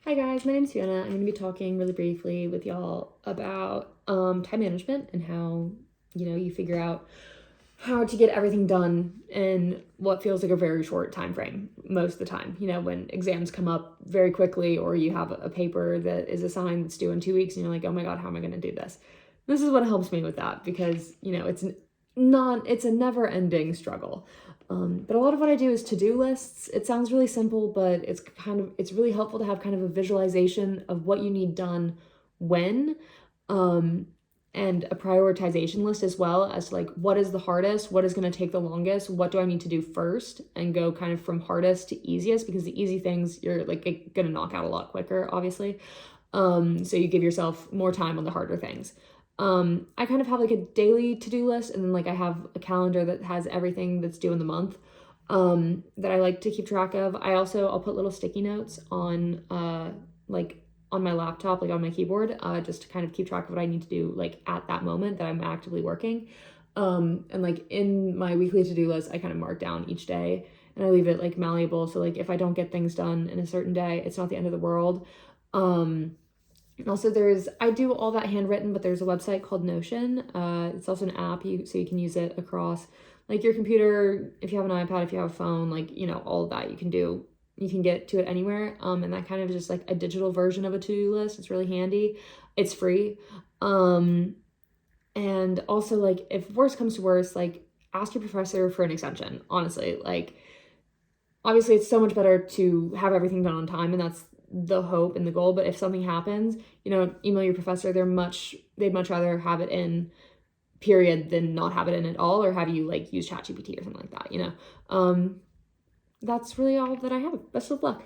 Hi guys, my name is Fiona. I'm going to be talking really briefly with y'all about time management and how, you figure out how to get everything done in what feels like a very short time frame most of the time. When exams come up very quickly or you have a paper that is assigned that's due in 2 weeks and you're like, oh my God, how am I going to do this? This is what helps me with that because, it's a never ending struggle. But a lot of what I do is to-do lists. It sounds really simple, but it's really helpful to have kind of a visualization of what you need done when, um, and a prioritization list as well as to like what is the hardest, what is going to take the longest, what do I need to do first, and go kind of from hardest to easiest because the easy things you're like going to knock out a lot quicker, obviously. So you give yourself more time on the harder things. I kind of have like a daily to-do list and then like I have a calendar that has everything that's due in the month that I like to keep track of. I'll put little sticky notes on like on my laptop, like on my keyboard, just to kind of keep track of what I need to do like at that moment that I'm actively working. And like in my weekly to-do list, I kind of mark down each day and I leave it like malleable. So like if I don't get things done in a certain day, it's not the end of the world. And also I do all that handwritten, but there's a website called Notion. It's also an app, so you can use it across like your computer, if you have an iPad, if you have a phone, like, all of that you can get to it anywhere. And that kind of is just like a digital version of a to-do list. It's really handy. It's free. And also like if worst comes to worst, like ask your professor for an extension, honestly. Like obviously it's so much better to have everything done on time and that's the hope and the goal, but if something happens, email your professor. They'd much rather have it in period than not have it in at all, or have you like use ChatGPT or something like that. That's really all that I have. Best of luck.